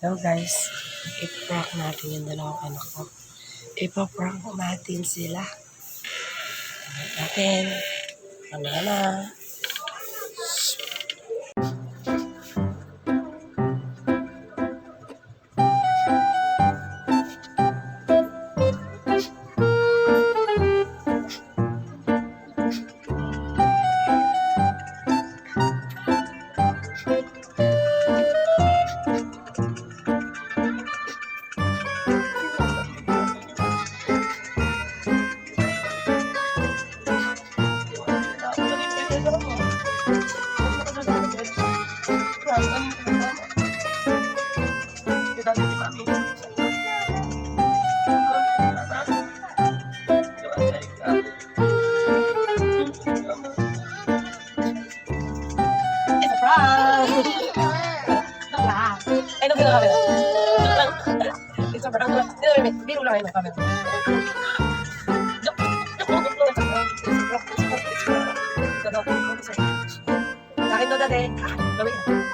Hello guys, i-prank natin yung dalawang anak ko. Ipa-prank natin sila. Natin. Ano na. Ay, nung pinaka camera. It's a prank. Biro lang yung camera. Sa akin to dati. Gawin.